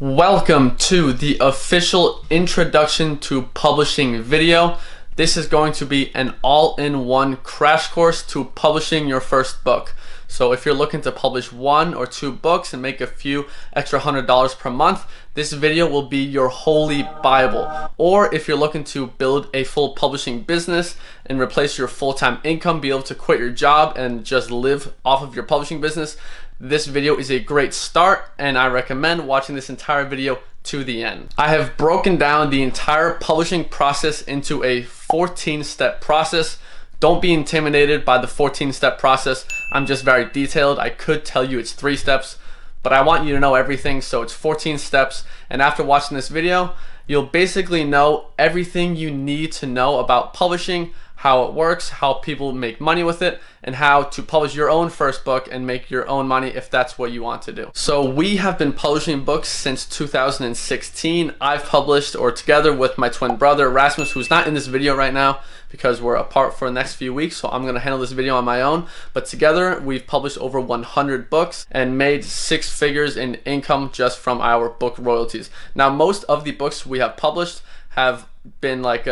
Welcome to the official introduction to publishing video. This is going to be an all-in-one crash course to publishing your first book. So if you're looking to publish 1 or 2 books and make a few extra $100 per month, this video will be your holy Bible. Or if you're looking to build a full publishing business and replace your full-time income, be able to quit your job and just live off of your publishing business, this video is a great start, and I recommend watching this entire video to the end. I have broken down the entire publishing process into a 14-step process. Don't be intimidated by the 14-step process. I'm just very detailed. I could tell you it's 3 steps, but I want you to know everything, so it's 14 steps. And after watching this video, you'll basically know everything you need to know about publishing, how it works, how people make money with it, and how to publish your own first book and make your own money if that's what you want to do. So we have been publishing books since 2016. I've published, or together with my twin brother Rasmus, who's not in this video right now because we're apart for the next few weeks, so I'm gonna handle this video on my own. But together we've published over 100 books and made 6 figures in income just from our book royalties. Now most of the books we have published have been like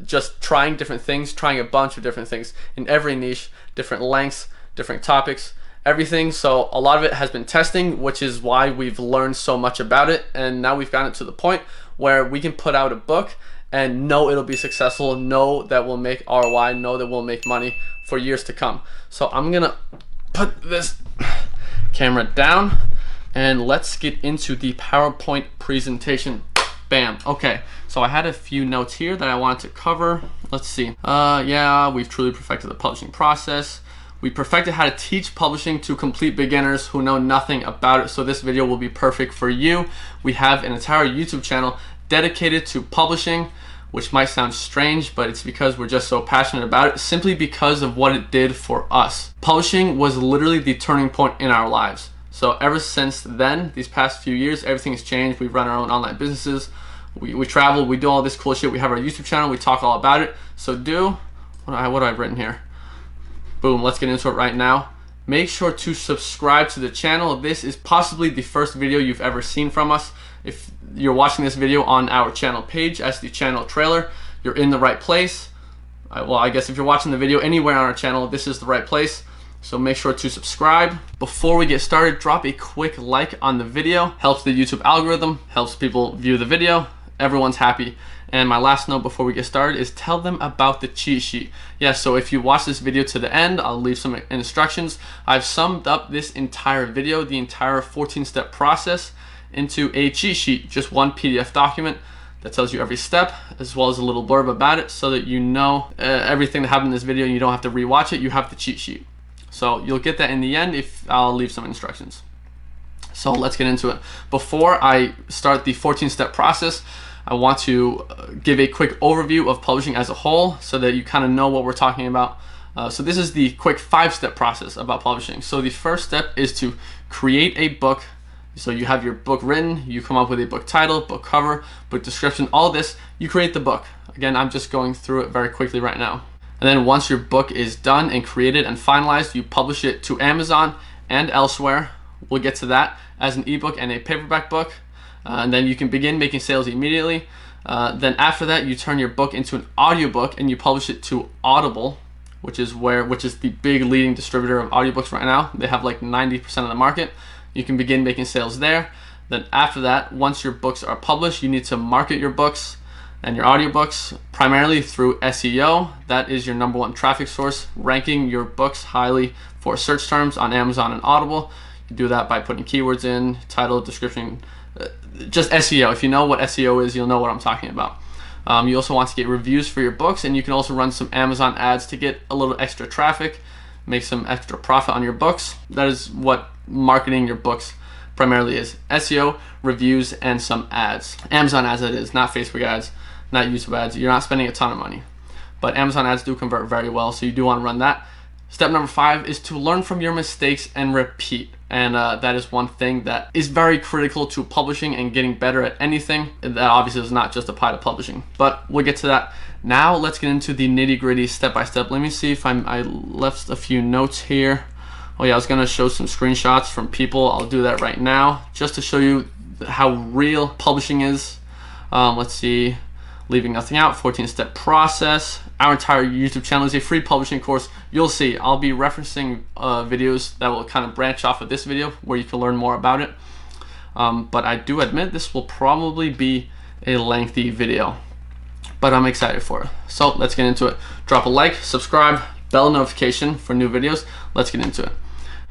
just trying different things, trying a bunch of different things in every niche, different lengths, different topics, everything. So a lot of it has been testing, which is why we've learned so much about it, and now we've gotten it to the point where we can put out a book and know it'll be successful, know that we'll make ROI, know that we'll make money for years to come. So I'm gonna put this camera down and let's get into the PowerPoint presentation. Bam. Okay, so I had a few notes here that I wanted to cover. Let's see. Yeah, we've truly perfected the publishing process. We perfected how to teach publishing to complete beginners who know nothing about it, so this video will be perfect for you. We have an entire YouTube channel dedicated to publishing, which might sound strange, but it's because we're just so passionate about it, simply because of what it did for us. Publishing was literally the turning point in our lives. So ever since then, these past few years, everything has changed. We've run our own online businesses. We travel, we do all this cool shit. We have our YouTube channel, we talk all about it. So what do I have written here? Boom, let's get into it right now. Make sure to subscribe to the channel. This is possibly the first video you've ever seen from us. If you're watching this video on our channel page as the channel trailer, you're in the right place. Well, I guess if you're watching the video anywhere on our channel, this is the right place. So make sure to subscribe. Before we get started, drop a quick like on the video. Helps the YouTube algorithm, helps people view the video. Everyone's happy. And my last note before we get started is tell them about the cheat sheet. Yeah, so if you watch this video to the end, I'll leave some instructions. I've summed up this entire video, the entire 14-step process, into a cheat sheet, just one PDF document that tells you every step, as well as a little blurb about it, so that you know everything that happened in this video and you don't have to rewatch it. You have the cheat sheet. So you'll get that in the end if I'll leave some instructions. So let's get into it. Before I start the 14-step process, I want to give a quick overview of publishing as a whole so that you kind of know what we're talking about. So this is the quick 5-step process about publishing. So the first step is to create a book. So you have your book written, you come up with a book title, book cover, book description, all this, you create the book. Again, I'm just going through it very quickly right now. And then once your book is done and created and finalized, you publish it to Amazon and elsewhere. We'll get to that as an ebook and a paperback book. And then you can begin making sales immediately. Then after that, you turn your book into an audiobook and you publish it to Audible, which is the big leading distributor of audiobooks right now. They have like 90% of the market. You can begin making sales there. Then after that, once your books are published, you need to market your books and your audiobooks primarily through SEO. That is your #1 traffic source, ranking your books highly for search terms on Amazon and Audible. You do that by putting keywords in, title, description, just SEO. If you know what SEO is, you'll know what I'm talking about. You also want to get reviews for your books, and you can also run some Amazon ads to get a little extra traffic, make some extra profit on your books. That is what marketing your books primarily is: SEO, reviews, and some ads. Amazon ads, that is, not Facebook ads, not YouTube ads. You're not spending a ton of money, but Amazon ads do convert very well, so you do want to run that. Step number 5 is to learn from your mistakes and repeat. And that is one thing that is very critical to publishing and getting better at anything. That obviously does not just apply to publishing, but we'll get to that. Now let's get into the nitty-gritty step-by-step. Let me see if I left a few notes here. Oh yeah, I was gonna show some screenshots from people. I'll do that right now just to show you how real publishing is. Let's see, leaving nothing out, 14-step process. Our entire YouTube channel is a free publishing course. You'll see, I'll be referencing videos that will kind of branch off of this video where you can learn more about it. But I do admit this will probably be a lengthy video, but I'm excited for it. So let's get into it. Drop a like, subscribe, bell notification for new videos. Let's get into it.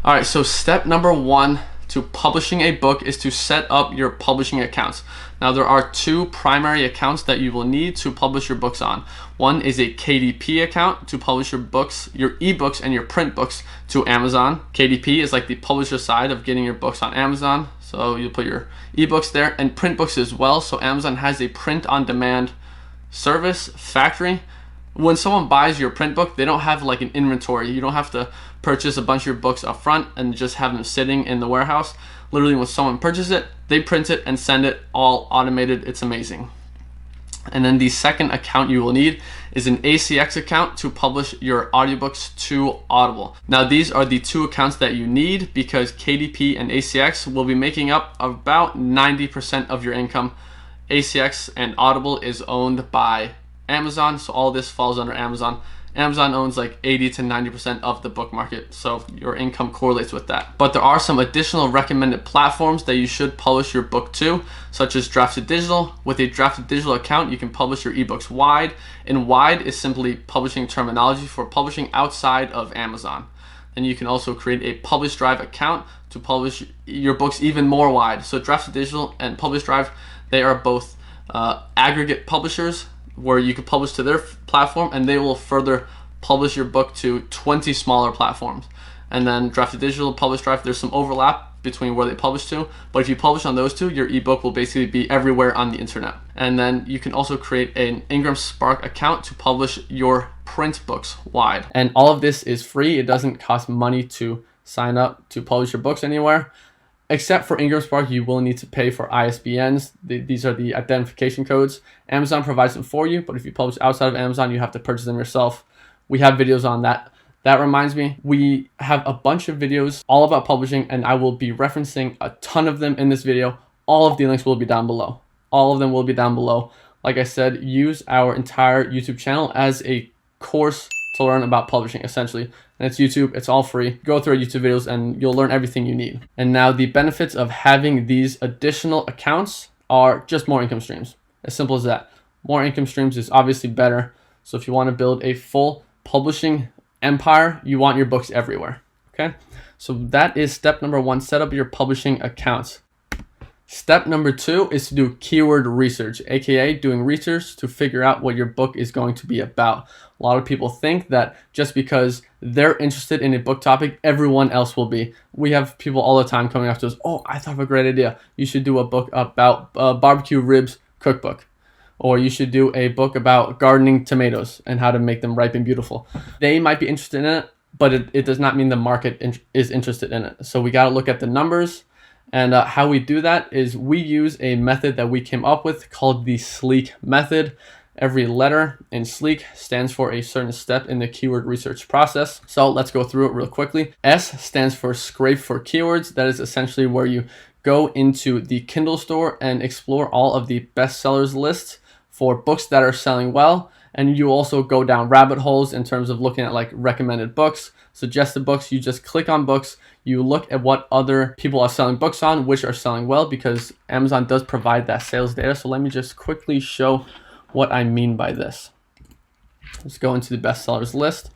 All right, so step number 1 to publishing a book is to set up your publishing accounts. Now there are 2 primary accounts that you will need to publish your books on. One is a KDP account to publish your books, your ebooks and your print books to Amazon. KDP is like the publisher side of getting your books on Amazon. So you put your ebooks there, and print books as well. So Amazon has a print on demand service factory. When someone buys your print book, they don't have like an inventory. You don't have to purchase a bunch of your books up front and just have them sitting in the warehouse. Literally, when someone purchases it, they print it and send it all automated. It's amazing. And then the second account you will need is an ACX account to publish your audiobooks to Audible. Now these are the 2 accounts that you need because KDP and ACX will be making up about 90% of your income. ACX and Audible is owned by Amazon, so all this falls under Amazon. Amazon owns like 80 to 90% of the book market, so your income correlates with that. But there are some additional recommended platforms that you should publish your book to, such as Drafted Digital. With a Drafted Digital account, you can publish your ebooks wide, and wide is simply publishing terminology for publishing outside of Amazon. And you can also create a Publish Drive account to publish your books even more wide. So Drafted Digital and Publish Drive, they are both aggregate publishers, where you can publish to their platform and they will further publish your book to 20 smaller platforms. And then Drafted Digital, Publish Drive, there's some overlap between where they publish to, but if you publish on those 2, your ebook will basically be everywhere on the internet. And then you can also create an Ingram Spark account to publish your print books wide. And all of this is free. It doesn't cost money to sign up to publish your books anywhere. Except for Ingram Spark, you will need to pay for ISBNs. These are the identification codes. Amazon provides them for you, but if you publish outside of Amazon, you have to purchase them yourself. We have videos on that. That reminds me, we have a bunch of videos all about publishing, and I will be referencing a ton of them in this video. All of the links will be down below. All of them will be down below. Like I said, use our entire YouTube channel as a course to learn about publishing, essentially. And it's YouTube, it's all free. Go through our YouTube videos and you'll learn everything you need. And now the benefits of having these additional accounts are just more income streams. As simple as that. More income streams is obviously better. So if you want to build a full publishing empire, you want your books everywhere. Okay? So that is step number 1, set up your publishing accounts. Step number 2 is to do keyword research, aka doing research to figure out what your book is going to be about. A lot of people think that just because they're interested in a book topic, everyone else will be. We have people all the time coming up to us, oh, I thought of a great idea. You should do a book about barbecue ribs cookbook. Or you should do a book about gardening tomatoes and how to make them ripe and beautiful. They might be interested in it, but it does not mean the market is interested in it. So we got to look at the numbers. And how we do that is we use a method that we came up with called the SLEEK method. Every letter in SLEEK stands for a certain step in the keyword research process. So let's go through it real quickly. S stands for scrape for keywords. That is essentially where you go into the Kindle store and explore all of the bestsellers lists for books that are selling well. And you also go down rabbit holes in terms of looking at like recommended books, suggested books. You just click on books. You look at what other people are selling books on, which are selling well, because Amazon does provide that sales data. So let me just quickly show what I mean by this. Let's go into the bestsellers list.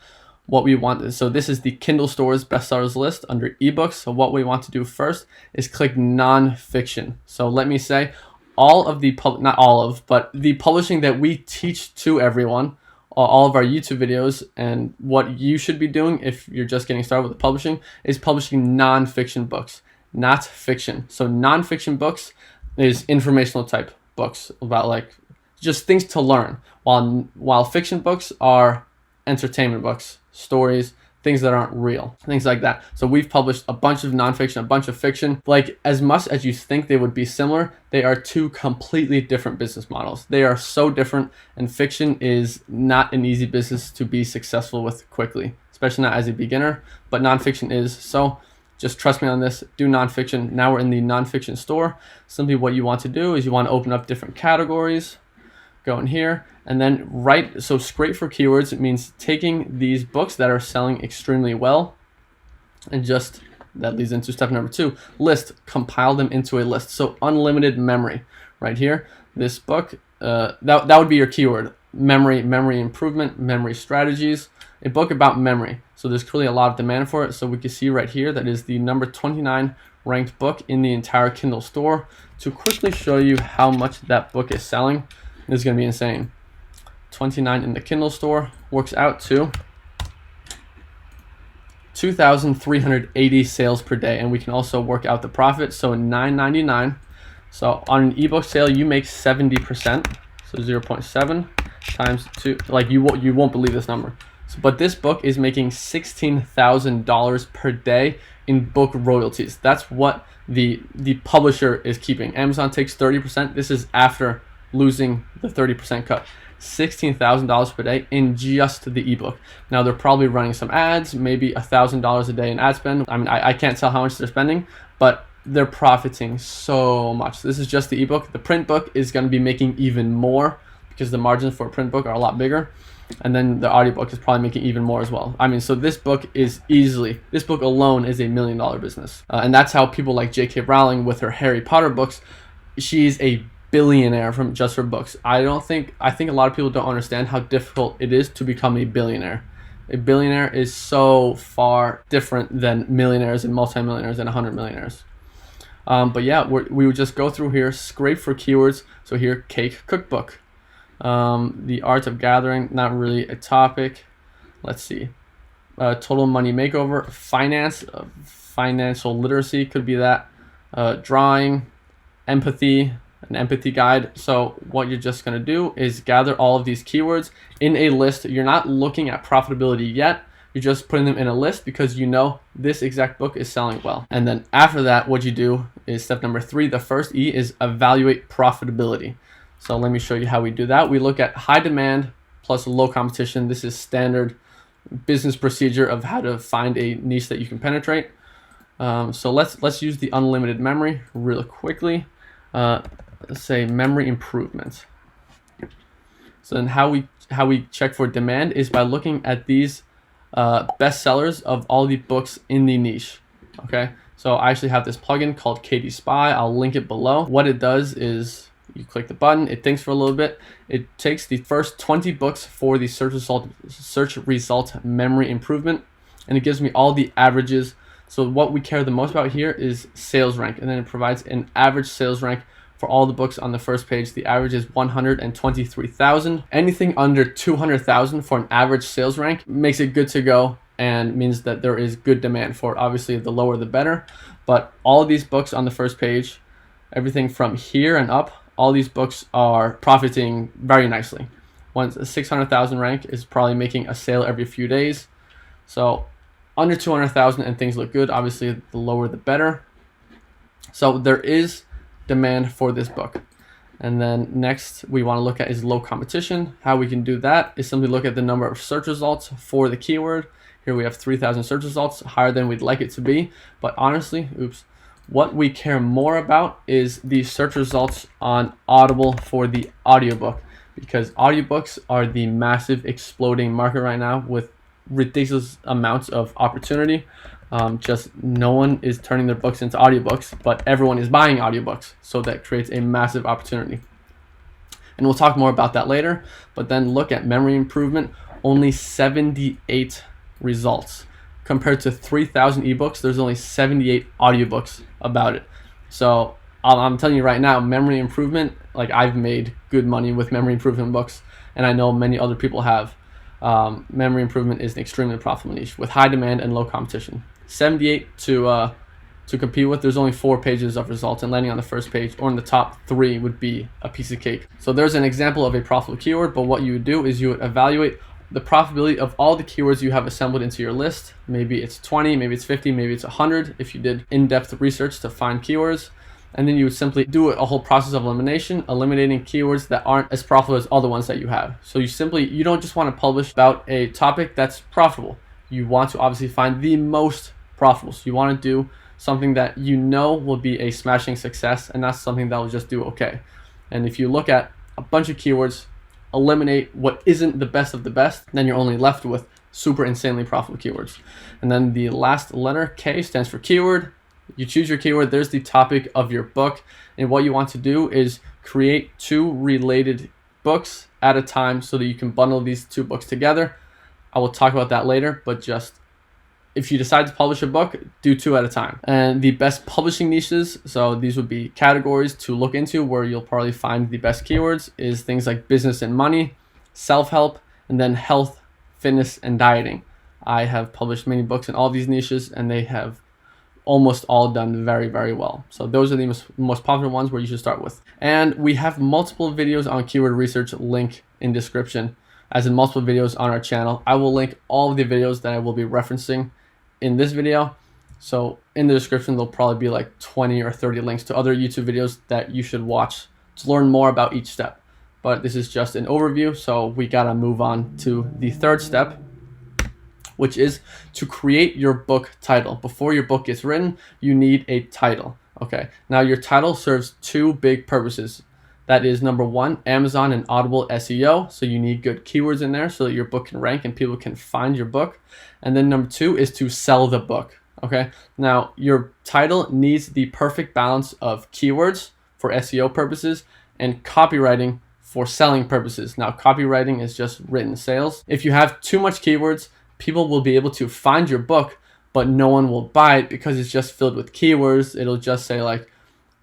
What we want is, so this is the Kindle store's bestsellers list under ebooks. So what we want to do first is click nonfiction. So let me say all of the, not all of, but the publishing that we teach to everyone, all of our YouTube videos, and what you should be doing if you're just getting started with the publishing is publishing nonfiction books, not fiction. So nonfiction books is informational type books about like just things to learn, while fiction books are entertainment books, stories, things that aren't real, things like that. So we've published a bunch of nonfiction, a bunch of fiction. Like, as much as you think they would be similar, they are 2 completely different business models. They are so different, and fiction is not an easy business to be successful with quickly, especially not as a beginner, but nonfiction is. So just trust me on this, do nonfiction. Now we're in the nonfiction store. Simply what you want to do is you want to open up different categories, go in here, and then so scrape for keywords. It means taking these books that are selling extremely well, and just, that leads into step number 2, list, compile them into a list. So unlimited memory right here. This book, that would be your keyword, memory improvement, memory strategies, a book about memory. So there's clearly a lot of demand for it. So we can see right here that is the number 29 ranked book in the entire Kindle store. To quickly show you how much that book is selling, this is going to be insane. 29 in the Kindle store works out to 2,380 sales per day, and we can also work out the profit. So $9.99. So on an ebook sale, you make 70%. So 0.7 times 2. Like you won't believe this number. So, but this book is making $16,000 per day in book royalties. That's what the publisher is keeping. Amazon takes 30%. This is after losing the 30% cut. $16,000 per day in just the ebook. Now they're probably running some ads, maybe $1,000 a day in ad spend. I mean, I can't tell how much they're spending, but they're profiting so much. This is just the ebook. The print book is going to be making even more because the margins for a print book are a lot bigger. And then the audiobook is probably making even more as well. I mean, so this book alone is $1 million business. And that's how people like J.K. Rowling with her Harry Potter books, she's a billionaire from just her books. I think a lot of people don't understand how difficult it is to become a billionaire. A billionaire is so far different than millionaires and multimillionaires and 100 millionaires. But yeah, we would just go through here, scrape for keywords. So here, cake cookbook. The art of gathering, not really a topic. Let's see. Total money makeover, finance, financial literacy could be that. Drawing, empathy, an empathy guide. So what you're just going to do is gather all of these keywords in a list. You're not looking at profitability yet. You're just putting them in a list because you know this exact book is selling well. And then after that, what you do is step number 3. The first E is evaluate profitability. So let me show you how we do that. We look at high demand plus low competition. This is standard business procedure of how to find a niche that you can penetrate. So let's use the unlimited memory real quickly. Let's say memory improvement. So then how we check for demand is by looking at these bestsellers of all the books in the niche. Okay, so I actually have this plugin called KD Spy. I'll link it below. What it does is you click the button, it thinks for a little bit, it takes the first 20 books for the search result memory improvement, and it gives me all the averages. So what we care the most about here is sales rank, and then it provides an average sales rank for all the books on the first page. The average is 123,000. Anything under 200,000 for an average sales rank makes it good to go and means that there is good demand for it. Obviously, the lower the better, but all of these books on the first page, everything from here and up, all these books are profiting very nicely. Once a 600,000 rank is probably making a sale every few days. So under 200,000 and things look good. Obviously, the lower the better. So there is demand for this book. And then next we want to look at is low competition. How we can do that is simply look at the number of search results for the keyword. Here we have 3,000 search results, higher than we'd like it to be. But honestly, what we care more about is the search results on Audible for the audiobook, because audiobooks are the massive exploding market right now with ridiculous amounts of opportunity. Just no one is turning their books into audiobooks, but everyone is buying audiobooks. So that creates a massive opportunity. And we'll talk more about that later, but then look at memory improvement, only 78 results. Compared to 3,000 ebooks, there's only 78 audiobooks about it. So I'm telling you right now, memory improvement, like I've made good money with memory improvement books, and I know many other people have. Memory improvement is an extremely profitable niche with high demand and low competition. 78 to compete with. There's only 4 pages of results, and landing on the first page or in the top 3 would be a piece of cake. So there's an example of a profitable keyword, but what you would do is you would evaluate the profitability of all the keywords you have assembled into your list. Maybe it's 20, maybe it's 50, maybe it's 100 if you did in-depth research to find keywords. And then you would simply do a whole process of elimination, eliminating keywords that aren't as profitable as all the ones that you have. So you don't just want to publish about a topic that's profitable. You want to obviously find the most profitable. So you want to do something that you know will be a smashing success, and not something that will just do okay. And if you look at a bunch of keywords, eliminate what isn't the best of the best, then you're only left with super insanely profitable keywords. And then the last letter, K, stands for keyword. You choose your keyword, there's the topic of your book, and what you want to do is create 2 related books at a time so that you can bundle these 2 books together. I will talk about that later, but just if you decide to publish a book, do 2 at a time. And the best publishing niches, so these would be categories to look into where you'll probably find the best keywords, is things like business and money, self-help, and then health, fitness, and dieting. I have published many books in all these niches, and they have almost all done very, very well. So those are the most popular ones where you should start with. And we have multiple videos on keyword research, link in description, as in multiple videos on our channel. I will link all of the videos that I will be referencing in this video. So in the description, there'll probably be like 20 or 30 links to other YouTube videos that you should watch to learn more about each step. But this is just an overview, so we gotta move on to the 3rd step, which is to create your book title. Before your book gets written, you need a title. Okay, now your title serves 2 big purposes. That is, number 1, Amazon and Audible SEO. So you need good keywords in there so that your book can rank and people can find your book. And then number 2 is to sell the book. Okay, now your title needs the perfect balance of keywords for SEO purposes and copywriting for selling purposes. Now, copywriting is just written sales. If you have too much keywords, people will be able to find your book, but no one will buy it because it's just filled with keywords. It'll just say like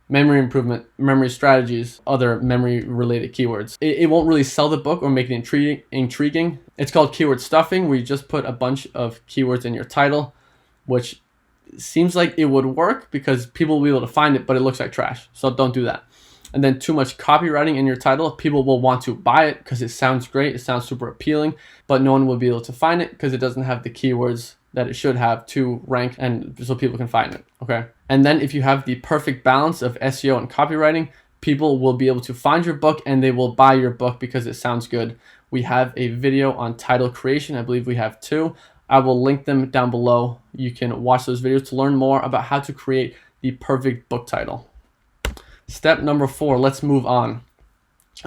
memory improvement, memory strategies, other memory related keywords. It won't really sell the book or make it intriguing. It's called keyword stuffing, where you just put a bunch of keywords in your title, which seems like it would work because people will be able to find it, but it looks like trash. So don't do that. And then too much copywriting in your title, people will want to buy it because it sounds great, it sounds super appealing, but no one will be able to find it because it doesn't have the keywords that it should have to rank and so people can find it. Okay. And then if you have the perfect balance of SEO and copywriting, people will be able to find your book and they will buy your book because it sounds good. We have a video on title creation. I believe we have 2. I will link them down below. You can watch those videos to learn more about how to create the perfect book title. Step number 4, let's move on.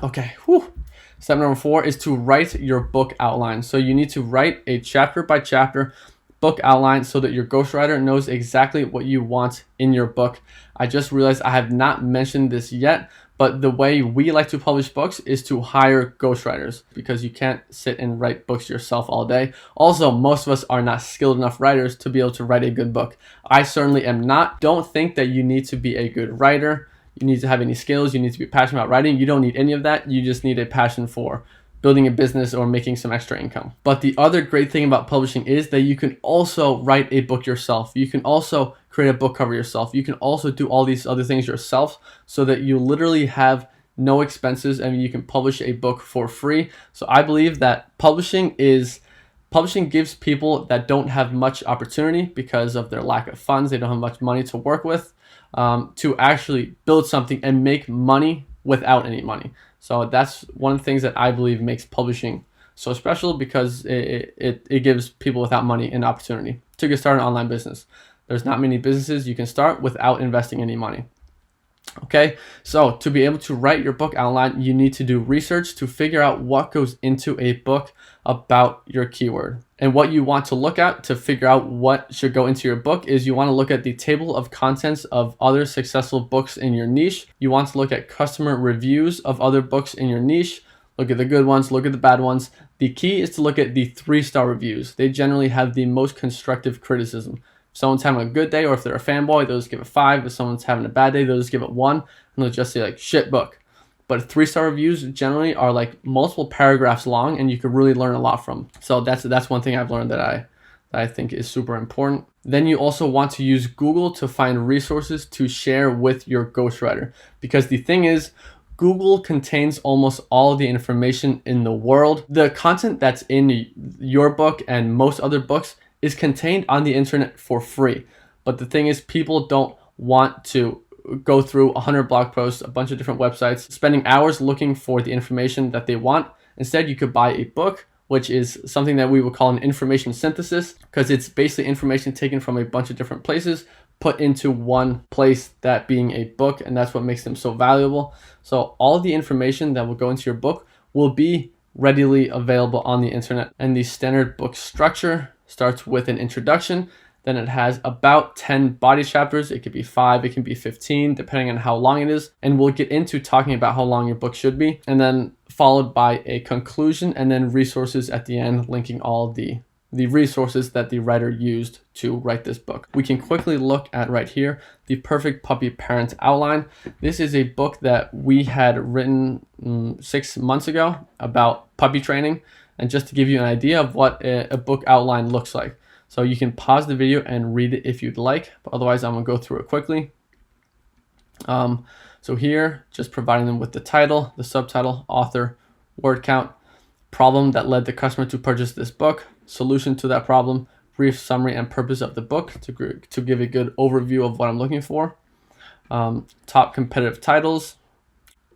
Okay, whew. Step number 4 is to write your book outline. So you need to write a chapter by chapter book outline so that your ghostwriter knows exactly what you want in your book. I just realized I have not mentioned this yet, but the way we like to publish books is to hire ghostwriters because you can't sit and write books yourself all day. Also, most of us are not skilled enough writers to be able to write a good book. I certainly am not. Don't think that you need to be a good writer. You need to have any skills. You need to be passionate about writing. You don't need any of that. You just need a passion for building a business or making some extra income. But the other great thing about publishing is that you can also write a book yourself. You can also create a book cover yourself. You can also do all these other things yourself so that you literally have no expenses and you can publish a book for free. So I believe that publishing gives people that don't have much opportunity because of their lack of funds, they don't have much money to work with, to actually build something and make money without any money. So that's one of the things that I believe makes publishing so special because it gives people without money an opportunity to get started an online business. There's not many businesses you can start without investing any money. Okay, so to be able to write your book outline, you need to do research to figure out what goes into a book about your keyword. And what you want to look at to figure out what should go into your book is you want to look at the table of contents of other successful books in your niche. You want to look at customer reviews of other books in your niche. Look at the good ones, look at the bad ones. The key is to look at the 3-star reviews. They generally have the most constructive criticism. If someone's having a good day or if they're a fanboy, they'll just give it 5. If someone's having a bad day, they'll just give it 1 and they'll just say like shit book. But 3-star reviews generally are like multiple paragraphs long and you could really learn a lot from. So that's one thing I've learned that I think is super important. Then you also want to use Google to find resources to share with your ghostwriter. Because the thing is, Google contains almost all the information in the world. The content that's in your book and most other books is contained on the internet for free. But the thing is, people don't want to go through 100 blog posts, a bunch of different websites, spending hours looking for the information that they want. Instead, you could buy a book which is something that we would call an information synthesis, because it's basically information taken from a bunch of different places, put into one place, that being a book, and that's what makes them so valuable. So all the information that will go into your book will be readily available on the internet. And the standard book structure starts with an introduction, then it has about 10 body chapters. It could be 5, it can be 15, depending on how long it is. And we'll get into talking about how long your book should be, and then followed by a conclusion, and then resources at the end, linking all the resources that the writer used to write this book. We can quickly look at right here, The Perfect Puppy Parent Outline. This is a book that we had written 6 months ago about puppy training. And just to give you an idea of what a book outline looks like. So you can pause the video and read it if you'd like, but otherwise I'm gonna go through it quickly. So here, just providing them with the title, the subtitle, author, word count, problem that led the customer to purchase this book, solution to that problem, brief summary and purpose of the book to give a good overview of what I'm looking for. Top competitive titles.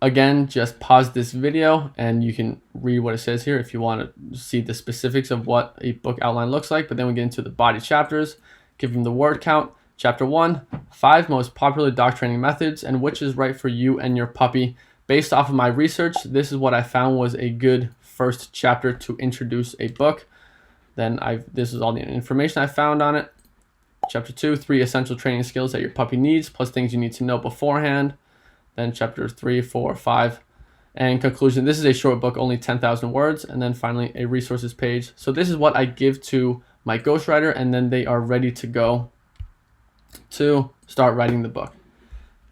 Again, just pause this video and you can read what it says here if you want to see the specifics of what a book outline looks like. But then we get into the body chapters, give them the word count. Chapter 1, 5 most popular dog training methods and which is right for you and your puppy. Based off of my research, this is what I found was a good first chapter to introduce a book. Then this is all the information I found on it. Chapter 2, 3 essential training skills that your puppy needs, plus things you need to know beforehand. Then chapter 3, 4, 5, and conclusion. This is a short book, only 10,000 words. And then finally a resources page. So this is what I give to my ghostwriter, and then they are ready to go to start writing the book.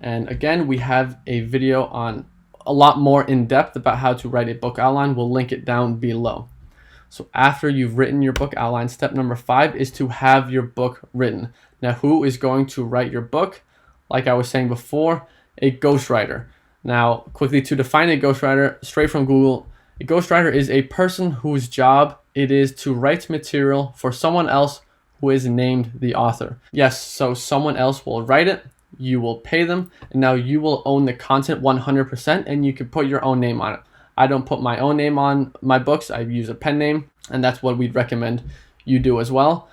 And again, we have a video on a lot more in depth about how to write a book outline. We'll link it down below. So after you've written your book outline, step number 5 is to have your book written. Now, who is going to write your book? Like I was saying before, a ghostwriter. Now, quickly to define a ghostwriter, straight from Google, a ghostwriter is a person whose job it is to write material for someone else who is named the author. Yes, so someone else will write it, you will pay them, and now you will own the content 100%, and you can put your own name on it. I don't put my own name on my books, I use a pen name, and that's what we'd recommend you do as well.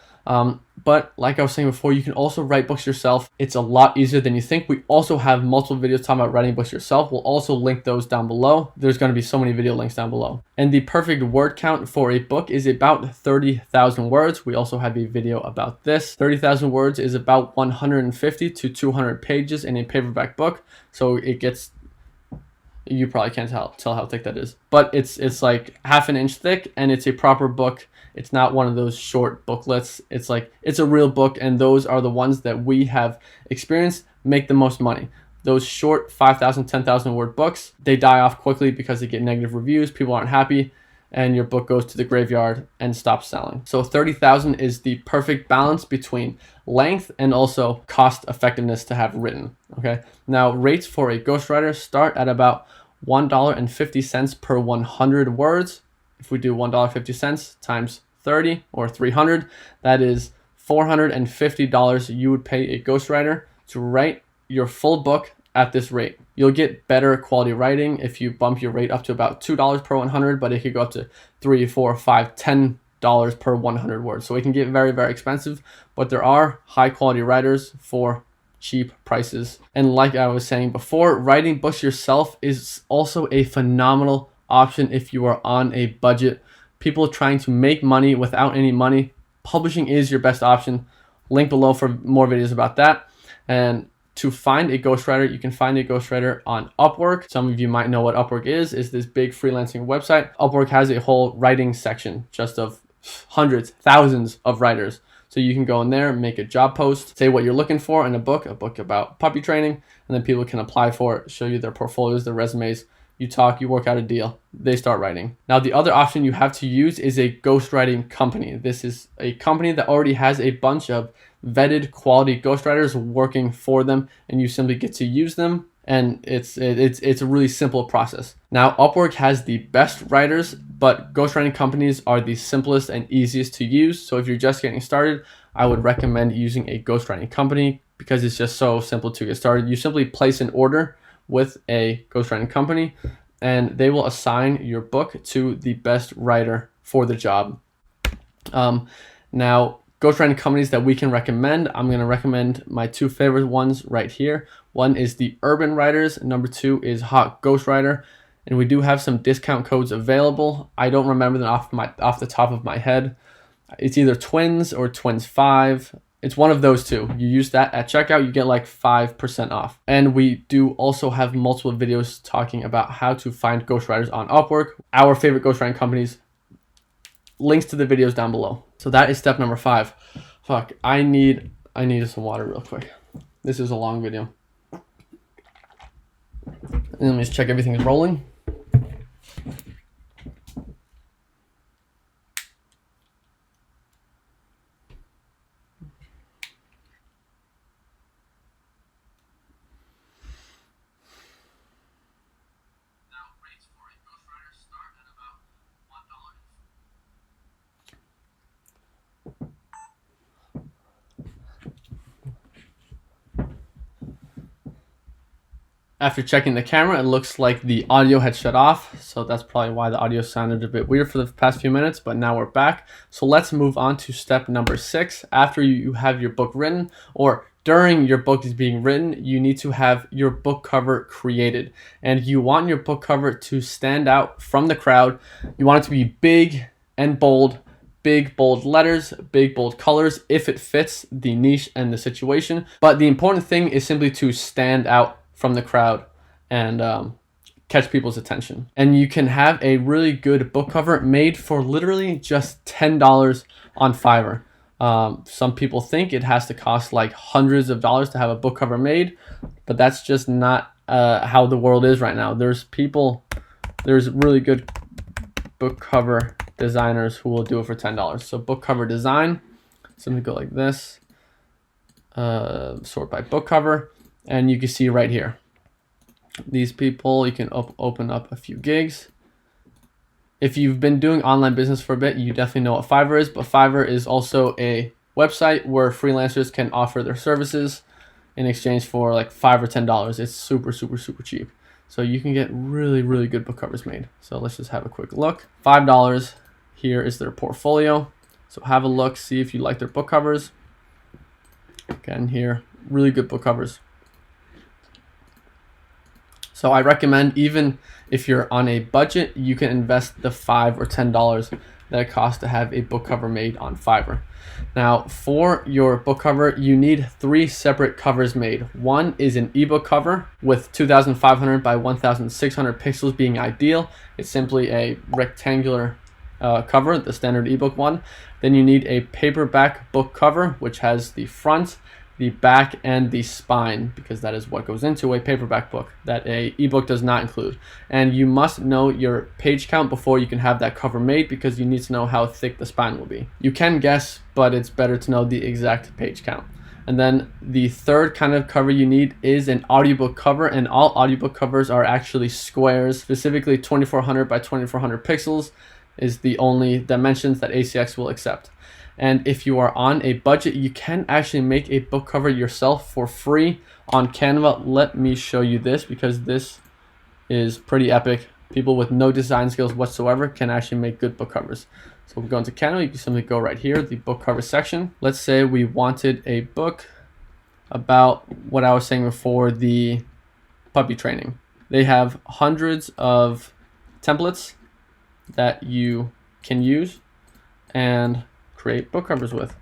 But like I was saying before, you can also write books yourself. It's a lot easier than you think. We also have multiple videos talking about writing books yourself. We'll also link those down below. There's going to be so many video links down below. And the perfect word count for a book is about 30,000 words. We also have a video about this. 30,000 words is about 150 to 200 pages in a paperback book. So it gets, you probably can't tell how thick that is, but it's like half an inch thick, and it's a proper book. It's not one of those short booklets. It's a real book, and those are the ones that we have experienced make the most money. Those short 5,000, 10,000 word books, they die off quickly because they get negative reviews, people aren't happy, and your book goes to the graveyard and stops selling. So 30,000 is the perfect balance between length and also cost effectiveness to have written. Okay. Now, rates for a ghostwriter start at about $1.50 per 100 words. If we do $1.50 times 30 or 300, that is $450 you would pay a ghostwriter to write your full book at this rate. You'll get better quality writing if you bump your rate up to about $2 per 100, but it could go up to $3, $4, $5, $10 per 100 words. So it can get very, very expensive, but there are high quality writers for cheap prices. And like I was saying before, writing books yourself is also a phenomenal option if you are on a budget. People trying to make money without any money, publishing is your best option. Link below for more videos about that. And to find a ghostwriter, you can find a ghostwriter on Upwork. Some of you might know what Upwork is this big freelancing website. Upwork has a whole writing section just of hundreds, thousands of writers. So you can go in there, make a job post, say what you're looking for in a book about puppy training, and then people can apply for it, show you their portfolios, their resumes. You talk, you work out a deal, they start writing. Now, the other option you have to use is a ghostwriting company. This is a company that already has a bunch of vetted quality ghostwriters working for them, and you simply get to use them. And it's a really simple process. Now, Upwork has the best writers, but ghostwriting companies are the simplest and easiest to use. So if you're just getting started, I would recommend using a ghostwriting company because it's just so simple to get started. You simply place an order with a ghostwriting company, and they will assign your book to the best writer for the job. Now, ghostwriting companies that we can recommend, I'm going to recommend my two favorite ones right here. One is the Urban Writers, and number two is Hot Ghostwriter. And we do have some discount codes available. I don't remember them off the top of my head. It's either Twins or Twins5. It's one of those two. You use that at checkout, you get like 5% off. And we do also have multiple videos talking about how to find ghostwriters on Upwork, our favorite ghostwriting companies. Links to the videos down below. So that is step number 5. Fuck, I need some water real quick. This is a long video. And let me just check everything is rolling. After checking the camera, it looks like the audio had shut off, so that's probably why the audio sounded a bit weird for the past few minutes, but now we're back. So let's move on to step number 6. After you have your book written, or during your book is being written, you need to have your book cover created. And you want your book cover to stand out from the crowd. You want it to be big and bold, big bold letters, big bold colors if it fits the niche and the situation. But the important thing is simply to stand out from the crowd and catch people's attention. And you can have a really good book cover made for literally just $10 on Fiverr. Some people think it has to cost like hundreds of dollars to have a book cover made, but that's just not how the world is right now. There's really good book cover designers who will do it for $10. So book cover design, simply go like this, sort by book cover. And you can see right here, these people, you can open up a few gigs. If you've been doing online business for a bit, you definitely know what Fiverr is, but Fiverr is also a website where freelancers can offer their services in exchange for like $5 or $10. It's super, super, super cheap. So you can get really, really good book covers made. So let's just have a quick look. $5, here is their portfolio. So have a look, see if you like their book covers. Again, here, really good book covers. So I recommend, even if you're on a budget, you can invest the $5 or $10 that it costs to have a book cover made on Fiverr. Now, for your book cover, you need 3 separate covers made. One is an ebook cover with 2,500 by 1,600 pixels being ideal. It's simply a rectangular cover, the standard ebook one. Then you need a paperback book cover, which has the front, the back, and the spine, because that is what goes into a paperback book that a ebook does not include. And you must know your page count before you can have that cover made, because you need to know how thick the spine will be. You can guess, but it's better to know the exact page count. And then the third kind of cover you need is an audiobook cover, and all audiobook covers are actually squares. Specifically 2400 by 2400 pixels is the only dimensions that ACX will accept. And if you are on a budget, you can actually make a book cover yourself for free on Canva. Let me show you this, because this is pretty epic. People with no design skills whatsoever can actually make good book covers. So we go into Canva, you can simply go right here, the book cover section. Let's say we wanted a book about what I was saying before, the puppy training. They have hundreds of templates that you can use and create book covers with.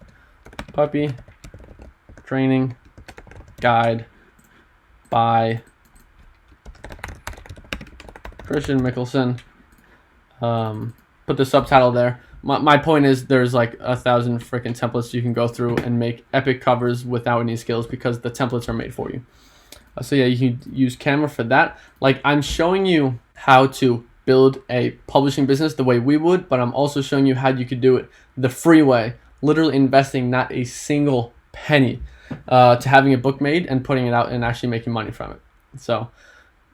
Puppy training guide by Christian Mickelson. Put the subtitle there. My point is, there's like 1,000 freaking templates you can go through and make epic covers without any skills, because the templates are made for you. So yeah, you can use Canva for that. Like, I'm showing you how to build a publishing business the way we would, but I'm also showing you how you could do it the free way, literally investing not a single penny to having a book made and putting it out and actually making money from it. So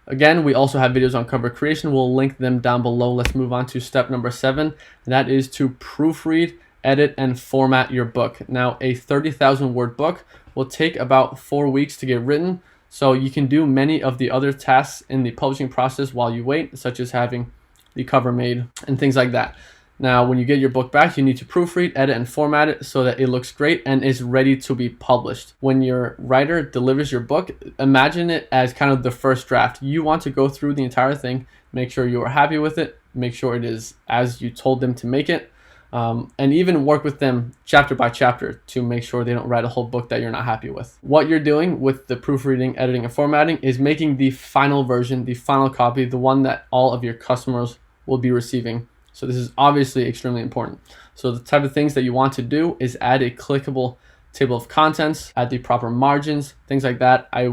again, we also have videos on cover creation. We'll link them down below. Let's move on to step number 7. And that is to proofread, edit, and format your book. Now, a 30,000 word book will take about 4 weeks to get written. So you can do many of the other tasks in the publishing process while you wait, such as having the cover made and things like that. Now, when you get your book back, you need to proofread, edit, and format it so that it looks great and is ready to be published. When your writer delivers your book, imagine it as kind of the first draft. You want to go through the entire thing, make sure you are happy with it, make sure it is as you told them to make it, and even work with them chapter by chapter to make sure they don't write a whole book that you're not happy with. What you're doing with the proofreading, editing, and formatting is making the final version, the final copy, the one that all of your customers will be receiving. So this is obviously extremely important. So the type of things that you want to do is add a clickable table of contents, add the proper margins, things like that. I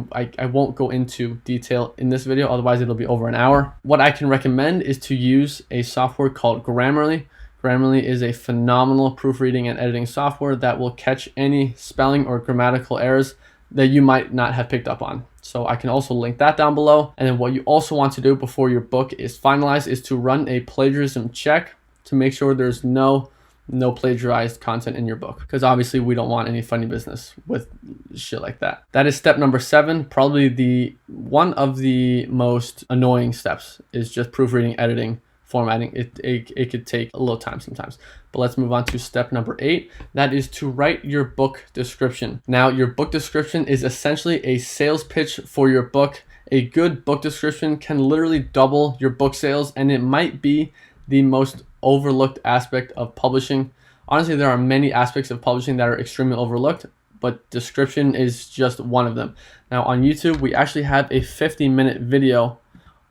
won't go into detail in this video, otherwise it'll be over an hour. What I can recommend is to use a software called Grammarly. Grammarly is a phenomenal proofreading and editing software that will catch any spelling or grammatical errors that you might not have picked up on. So I can also link that down below. And then what you also want to do before your book is finalized is to run a plagiarism check to make sure there's no plagiarized content in your book, because obviously we don't want any funny business with shit like that. That is step number 7. Probably the one of the most annoying steps is just proofreading, editing, formatting. It could take a little time sometimes. But let's move on to step number 8. That is to write your book description. Now, your book description is essentially a sales pitch for your book. A good book description can literally double your book sales, and it might be the most overlooked aspect of publishing. Honestly, there are many aspects of publishing that are extremely overlooked, but description is just one of them. Now, on YouTube, we actually have a 50-minute video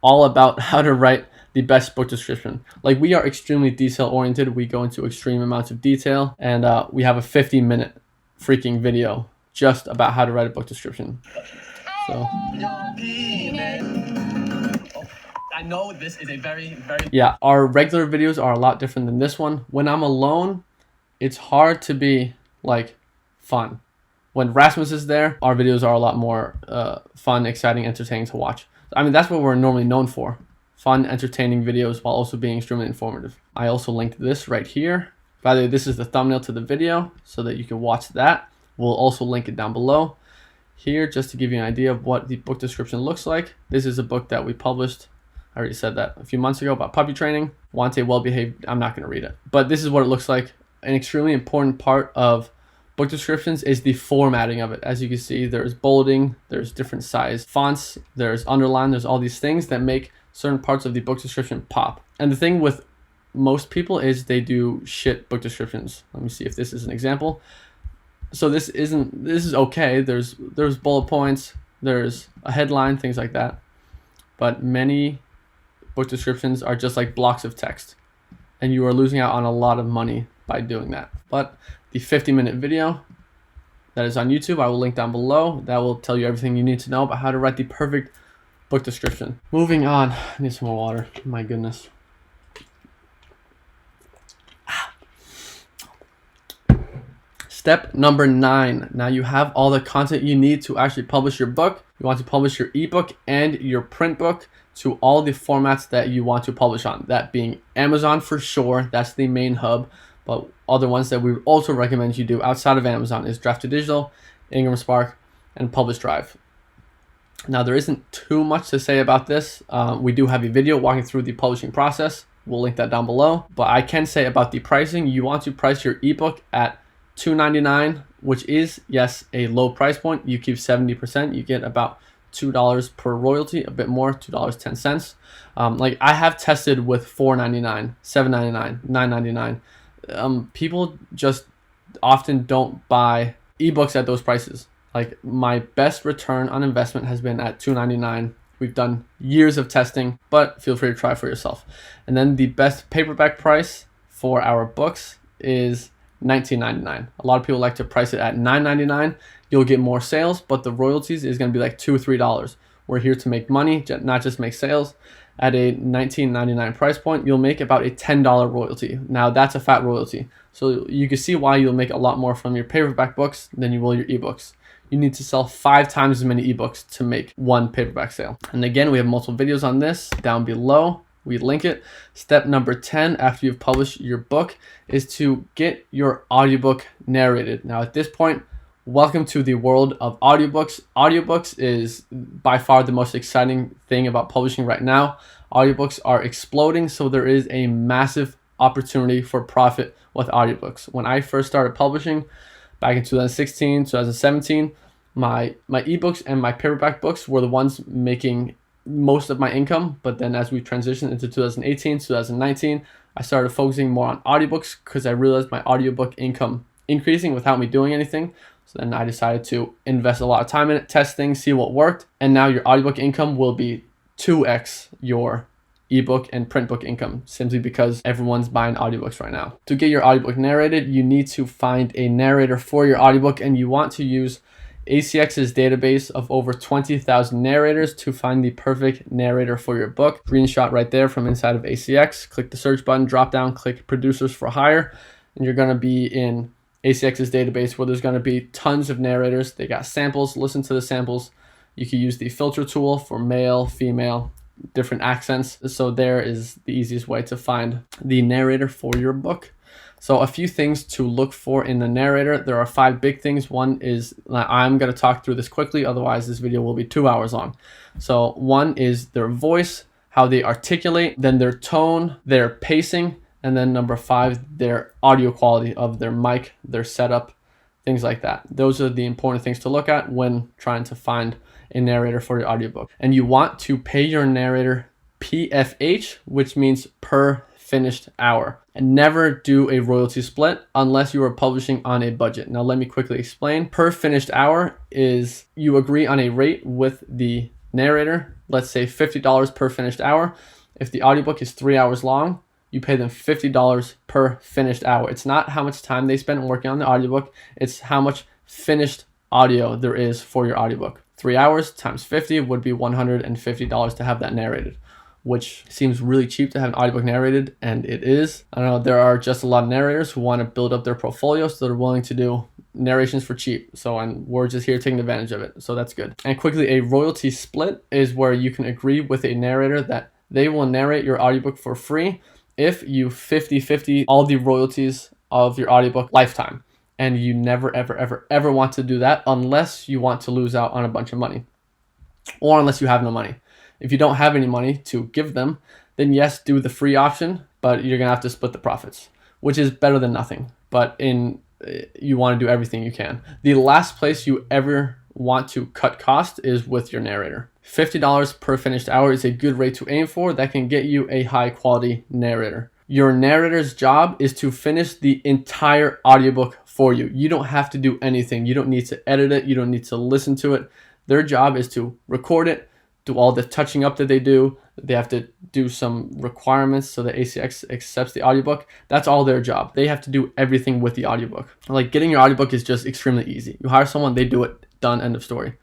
all about how to write the best book description. Like, we are extremely detail oriented. We go into extreme amounts of detail, and we have a 50-minute freaking video just about how to write a book description. So I know this is a very yeah, our regular videos are a lot different than this one. When I'm alone, it's hard to be like fun. When Rasmus is there, our videos are a lot more fun, exciting, entertaining to watch. I mean, that's what we're normally known for. Fun, entertaining videos while also being extremely informative. I also linked this right here. By the way, this is the thumbnail to the video so that you can watch that. We'll also link it down below here just to give you an idea of what the book description looks like. This is a book that we published. I already said that a few months ago about puppy training. Want a well-behaved, I'm not going to read it. But this is what it looks like. An extremely important part of book descriptions is the formatting of it. As you can see, there's bolding, there's different size fonts, there's underline, there's all these things that make certain parts of the book description pop. And the thing with most people is they do shit book descriptions. Let me see if this is an example. So this is okay. There's bullet points, there's a headline, things like that. But many book descriptions are just like blocks of text, and you are losing out on a lot of money by doing that. But the 50-minute video that is on YouTube, I will link down below. That will tell you everything you need to know about how to write the perfect book description. Moving on. I need some more water. My goodness. Step number 9. Now you have all the content you need to actually publish your book. You want to publish your ebook and your print book to all the formats that you want to publish on. That being Amazon for sure. That's the main hub. But other ones that we would also recommend you do outside of Amazon is Draft to Digital, Ingram Spark, and Publish Drive. Now, there isn't too much to say about this. We do have a video walking through the publishing process. We'll link that down below. But I can say about the pricing, you want to price your ebook at $2.99, which is, yes, a low price point. You keep 70%. You get about $2 per royalty, a bit more, $2.10. Like, I have tested with $4.99, $7.99, $9.99. People just often don't buy ebooks at those prices. Like, my best return on investment has been at $2.99. We've done years of testing, but feel free to try for yourself. And then the best paperback price for our books is $19.99. A lot of people like to price it at $9.99. You'll get more sales, but the royalties is going to be like $2 or $3. We're here to make money, not just make sales. At a $19.99 price point, you'll make about a $10 royalty. Now, that's a fat royalty. So you can see why you'll make a lot more from your paperback books than you will your ebooks. You need to sell 5 times as many ebooks to make one paperback sale. And again, we have multiple videos on this down below. We link it. Step number 10 after you've published your book is to get your audiobook narrated. Now, at this point, welcome to the world of audiobooks. Audiobooks is by far the most exciting thing about publishing right now. Audiobooks are exploding, so there is a massive opportunity for profit with audiobooks. When I first started publishing back in 2016, 2017, my ebooks and my paperback books were the ones making most of my income. But then as we transitioned into 2018, 2019, I started focusing more on audiobooks because I realized my audiobook income increasing without me doing anything. So then I decided to invest a lot of time in it, test things, see what worked. And now your audiobook income will be 2x your ebook and print book income, simply because everyone's buying audiobooks right now. To get your audiobook narrated, you need to find a narrator for your audiobook, and you want to use ACX's database of over 20,000 narrators to find the perfect narrator for your book. Screenshot right there from inside of ACX. Click the search button, drop down, click producers for hire, and you're going to be in ACX's database where there's going to be tons of narrators. They got samples. Listen to the samples. You can use the filter tool for male, female, different accents. So there is the easiest way to find the narrator for your book. So a few things to look for in the narrator. There are 5 big things. One is, I'm going to talk through this quickly, otherwise this video will be 2 hours long. So one is their voice, how they articulate, then their tone, their pacing, and then number 5, their audio quality of their mic, their setup, things like that. Those are the important things to look at when trying to find a narrator for your audiobook. And you want to pay your narrator PFH, which means per finished hour, and never do a royalty split unless you are publishing on a budget. Now let me quickly explain. Per finished hour is you agree on a rate with the narrator, let's say $50 per finished hour. If the audiobook is 3 hours long, you pay them $50 per finished hour. It's not how much time they spent working on the audiobook, it's how much finished audio there is for your audiobook. 3 hours times 50 would be $150 to have that narrated, which seems really cheap to have an audiobook narrated, and it is. I know there are just a lot of narrators who want to build up their portfolio, so they're willing to do narrations for cheap. And we're just here taking advantage of it, so that's good. And quickly, a royalty split is where you can agree with a narrator that they will narrate your audiobook for free if you 50-50 all the royalties of your audiobook lifetime. And you never, ever, ever, ever want to do that unless you want to lose out on a bunch of money, or unless you have no money. If you don't have any money to give them, then yes, do the free option, but you're gonna have to split the profits, which is better than nothing. But you want to do everything you can. The last place you ever want to cut cost is with your narrator. $50 per finished hour is a good rate to aim for. That can get you a high quality narrator. Your narrator's job is to finish the entire audiobook for you. You don't have to do anything. You don't need to edit it. You don't need to listen to it. Their job is to record it, do all the touching up that they do. They have to do some requirements so that ACX accepts the audiobook. That's all their job. They have to do everything with the audiobook. Like, getting your audiobook is just extremely easy. You hire someone, they do it, done, end of story.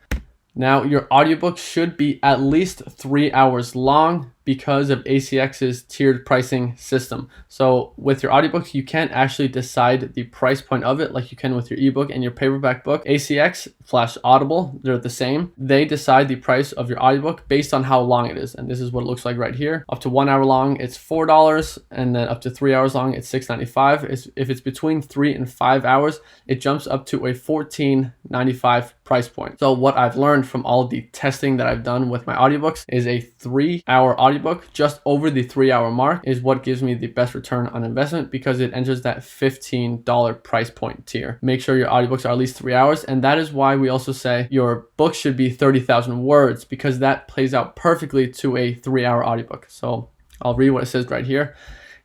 Now, your audiobook should be at least 3 hours long because of ACX's tiered pricing system. So with your audiobook, you can't actually decide the price point of it like you can with your ebook and your paperback book. ACX/Audible, they're the same. They decide the price of your audiobook based on how long it is. And this is what it looks like right here. Up to 1 hour long, it's $4. And then up to 3 hours long, it's $6.95. If it's between 3 and 5 hours, it jumps up to a $14.95 price point. So what I've learned from all the testing that I've done with my audiobooks is a 3-hour audiobook just over the 3-hour mark is what gives me the best return on investment, because it enters that $15 price point tier. Make sure your audiobooks are at least 3 hours, and that is why we also say your book should be 30,000 words, because that plays out perfectly to a 3-hour audiobook. So I'll read what it says right here.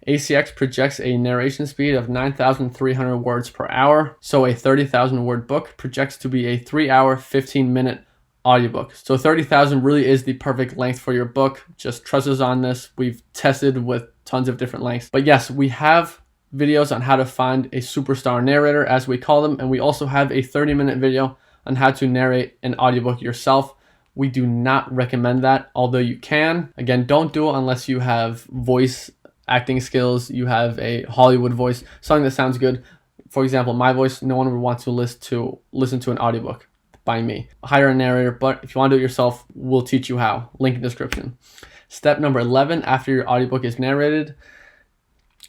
ACX projects a narration speed of 9,300 words per hour. So a 30,000 word book projects to be a 3-hour, 15-minute audiobook. So 30,000 really is the perfect length for your book. Just trust us on this. We've tested with tons of different lengths. But yes, we have videos on how to find a superstar narrator, as we call them. And we also have a 30-minute video on how to narrate an audiobook yourself. We do not recommend that, although you can. Again, don't do it unless you have voice acting skills, you have a Hollywood voice, something that sounds good. For example, my voice, no one would want to listen to an audiobook by me. Hire a narrator, but if you want to do it yourself, we'll teach you how. Link in description. Step number 11, after your audiobook is narrated.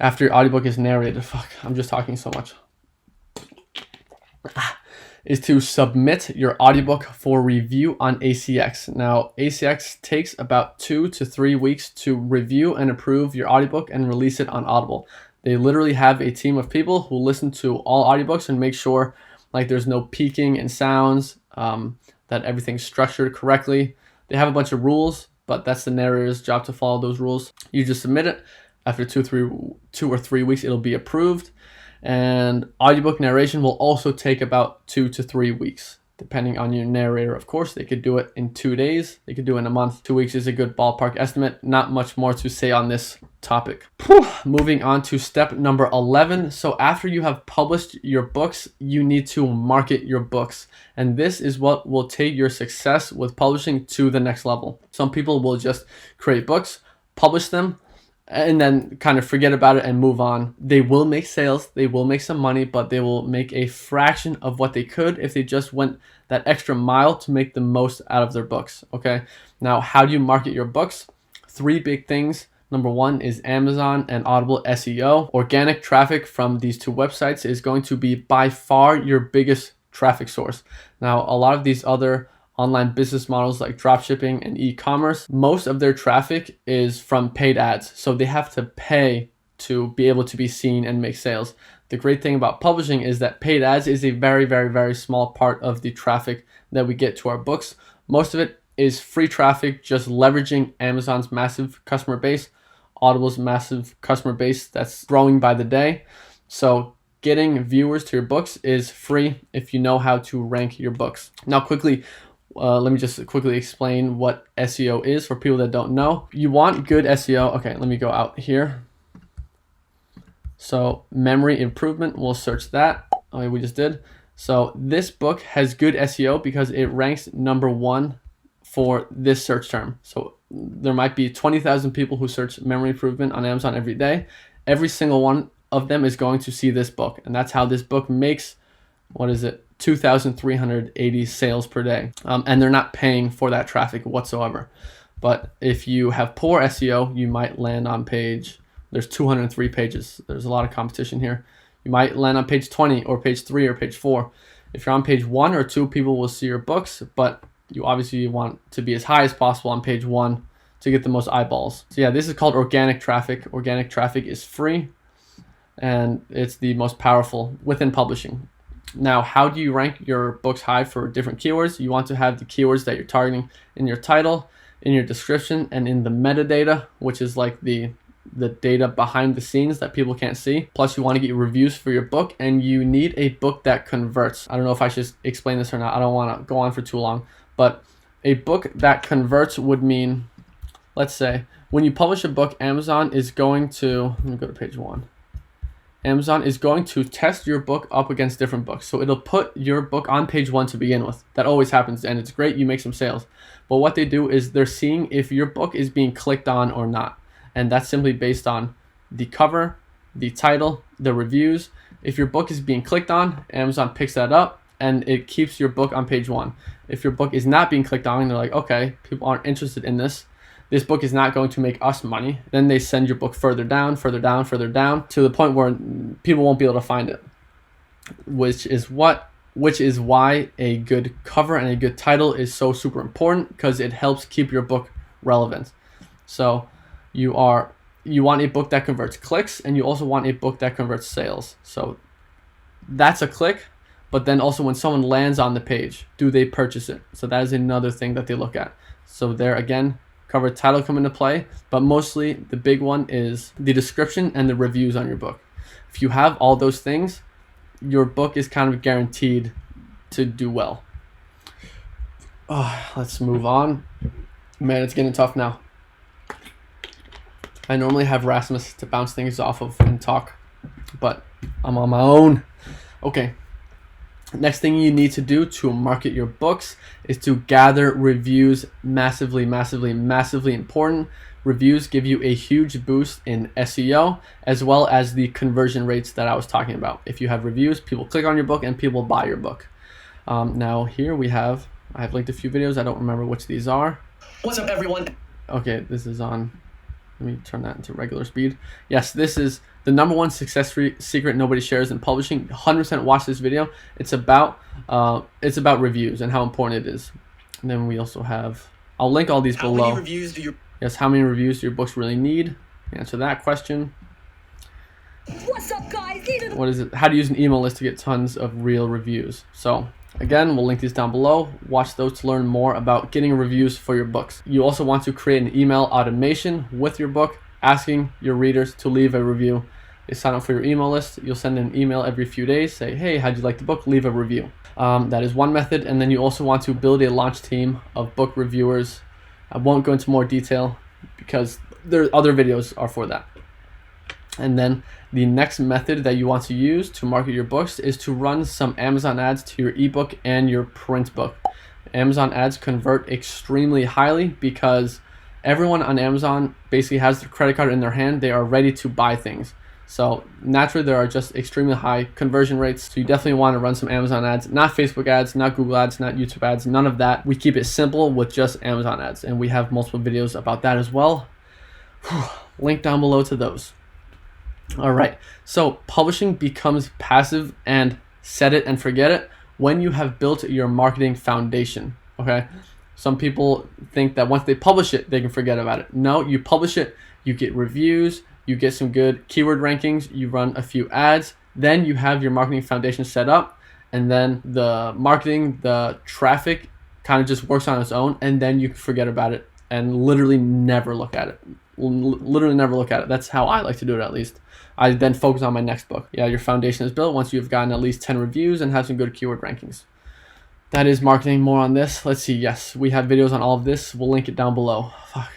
Fuck, I'm just talking so much. Is to submit your audiobook for review on ACX. Now, ACX takes about 2 to 3 weeks to review and approve your audiobook and release it on Audible. They literally have a team of people who listen to all audiobooks and make sure like there's no peaking in sounds, that everything's structured correctly. They have a bunch of rules, but that's the narrator's job to follow those rules. You just submit it. After 2 or 3 weeks, it'll be approved. And audiobook narration will also take about 2 to 3 weeks, depending on your narrator. Of course, they could do it in 2 days. They could do it in a month. 2 weeks is a good ballpark estimate. Not much more to say on this topic. Moving on to step number 11. So after you have published your books, you need to market your books. And this is what will take your success with publishing to the next level. Some people will just create books, publish them, and then kind of forget about it and move on. They will make sales, they will make some money, but they will make a fraction of what they could if they just went that extra mile to make the most out of their books. Okay, now how do you market your books? 3 big things. Number 1 is Amazon and Audible SEO. Organic traffic from these 2 websites is going to be by far your biggest traffic source. Now, a lot of these other online business models like dropshipping and e-commerce, most of their traffic is from paid ads. So they have to pay to be able to be seen and make sales. The great thing about publishing is that paid ads is a very, very, very small part of the traffic that we get to our books. Most of it is free traffic, just leveraging Amazon's massive customer base, Audible's massive customer base that's growing by the day. So getting viewers to your books is free if you know how to rank your books. Now quickly, let me just quickly explain what SEO is for people that don't know. You want good SEO. Okay, let me go out here. So memory improvement, we'll search that. Okay, we just did. So this book has good SEO because it ranks number 1 for this search term. So there might be 20,000 people who search memory improvement on Amazon every day. Every single one of them is going to see this book. And that's how this book makes, 2,380 sales per day. And they're not paying for that traffic whatsoever. But if you have poor SEO, you might land on page, there's 203 pages. There's a lot of competition here. You might land on page 20 or page 3 or page 4. If you're on page 1 or 2, people will see your books, but you obviously want to be as high as possible on page 1 to get the most eyeballs. So yeah, this is called organic traffic. Organic traffic is free and it's the most powerful within publishing. Now, how do you rank your books high for different keywords? You want to have the keywords that you're targeting in your title, in your description, and in the metadata, which is like the data behind the scenes that people can't see. Plus, you want to get reviews for your book, and you need a book that converts. I don't know if I should explain this or not. I don't want to go on for too long, but a book that converts would mean, let's say, when you publish a book, Amazon is going to, let me go to page 1. Amazon is going to test your book up against different books. So it'll put your book on page 1 to begin with. That always happens, and it's great. You make some sales. But what they do is they're seeing if your book is being clicked on or not. And that's simply based on the cover, the title, the reviews. If your book is being clicked on, Amazon picks that up and it keeps your book on page 1. If your book is not being clicked on, they're like, okay, people aren't interested in this. This book is not going to make us money. Then they send your book further down, further down, further down to the point where people won't be able to find it. Which is why a good cover and a good title is so super important, because it helps keep your book relevant. So you want a book that converts clicks, and you also want a book that converts sales. So that's a click, but then also when someone lands on the page, do they purchase it? So that is another thing that they look at. So there again, cover, title come into play, but mostly the big one is the description and the reviews on your book. If you have all those things, your book is kind of guaranteed to do well. Let's move on. Man, it's getting tough now. I normally have Rasmus to bounce things off of and talk, but I'm on my own. Okay. Next thing you need to do to market your books is to gather reviews. Massively, massively, massively important. Reviews give you a huge boost in SEO, as well as the conversion rates that I was talking about. If you have reviews, people click on your book and people buy your book. Now here I have linked a few videos. I don't remember which these are. What's up, everyone? Okay, this is on, let me turn that into regular speed. Yes, this is the number 1 success secret nobody shares in publishing. 100% watch this video. It's about reviews and how important it is. And then we also have, I'll link all these below. How many reviews do your Yes, how many reviews do your books really need? Answer that question. What's up, guys? What is it? How to use an email list to get tons of real reviews. So again, we'll link these down below. Watch those to learn more about getting reviews for your books. You also want to create an email automation with your book, asking your readers to leave a review. They sign up for your email list. You'll send an email every few days. Say, hey, how'd you like the book? Leave a review. That is one method. And then you also want to build a launch team of book reviewers. I won't go into more detail because there other videos are for that. And then the next method that you want to use to market your books is to run some Amazon ads to your ebook and your print book. Amazon ads convert extremely highly because everyone on Amazon basically has their credit card in their hand. They are ready to buy things. So naturally, there are just extremely high conversion rates. So you definitely want to run some Amazon ads, not Facebook ads, not Google ads, not YouTube ads, none of that. We keep it simple with just Amazon ads. And we have multiple videos about that as well. Link down below to those. All right, so publishing becomes passive and set it and forget it when you have built your marketing foundation, okay? Some people think that once they publish it, they can forget about it. No, you publish it, you get reviews, you get some good keyword rankings, you run a few ads, then you have your marketing foundation set up, and then the marketing, the traffic kind of just works on its own, and then you can forget about it and literally never look at it. Literally never look at it. That's how I like to do it, at least. I then focus on my next book. Yeah, your foundation is built once you've gotten at least 10 reviews and have some good keyword rankings. That is marketing. More on this. Let's see. Yes, we have videos on all of this. We'll link it down below. Fuck.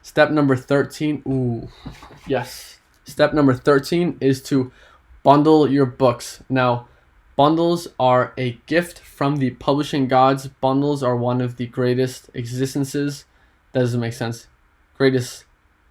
Step number 13. Ooh, yes. Step number 13 is to bundle your books. Now, bundles are a gift from the publishing gods. Bundles are one of the greatest existences. That doesn't make sense. Greatest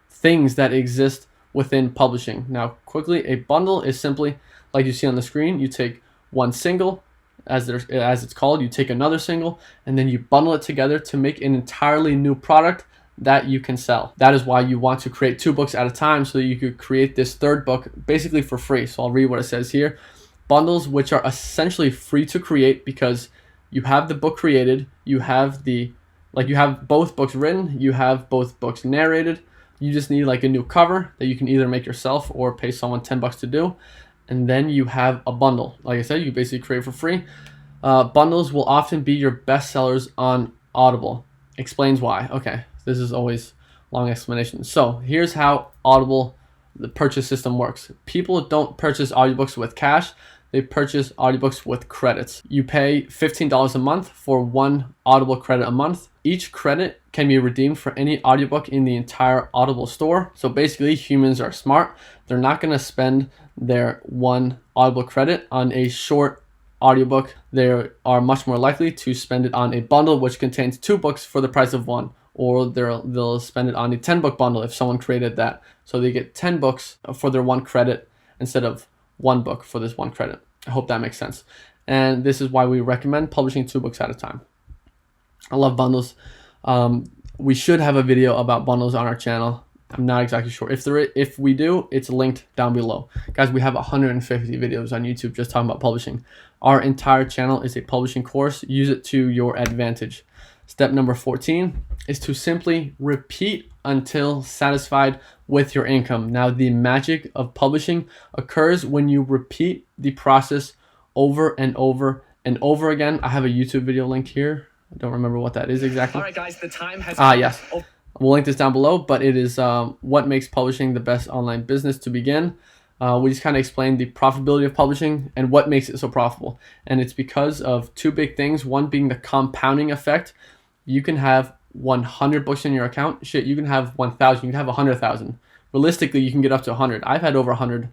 things that exist within publishing. Now, quickly, a bundle is simply, like you see on the screen, you take one single, as it's called, you take another single, and then you bundle it together to make an entirely new product that you can sell. That is why you want to create 2 books at a time so that you could create this third book basically for free. So I'll read what it says here. Bundles, which are essentially free to create because you have the book created, you have you have both books written, you have both books narrated. You just need like a new cover that you can either make yourself or pay someone $10 to do. And then you have a bundle. Like I said, you basically create for free. Bundles will often be your best sellers on Audible. Explains why. Okay, this is always long explanation. So here's how Audible, the purchase system works. People don't purchase audiobooks with cash. They purchase audiobooks with credits. You pay $15 a month for 1 Audible credit a month. Each credit can be redeemed for any audiobook in the entire Audible store. So basically, humans are smart. They're not going to spend their 1 Audible credit on a short audiobook. They are much more likely to spend it on a bundle which contains 2 books for the price of 1. Or they'll spend it on a 10-book bundle if someone created that. So they get 10 books for their 1 credit instead of 1 book for this 1 credit. I hope that makes sense. And this is why we recommend publishing 2 books at a time. I love bundles. We should have a video about bundles on our channel. I'm not exactly sure. If we do, it's linked down below. Guys, we have 150 videos on YouTube just talking about publishing. Our entire channel is a publishing course. Use it to your advantage. Step number 14 is to simply repeat until satisfied with your income. Now, the magic of publishing occurs when you repeat the process over and over and over again. I have a YouTube video link here. I don't remember what that is exactly. All right, guys, the time has yes. We'll link this down below, but it is what makes publishing the best online business to begin. We just kind of explained the profitability of publishing and what makes it so profitable. And it's because of 2 big things. One being the compounding effect. You can have 100 books in your account. Shit, you can have 1,000. You can have 100,000. Realistically, you can get up to 100. I've had over 100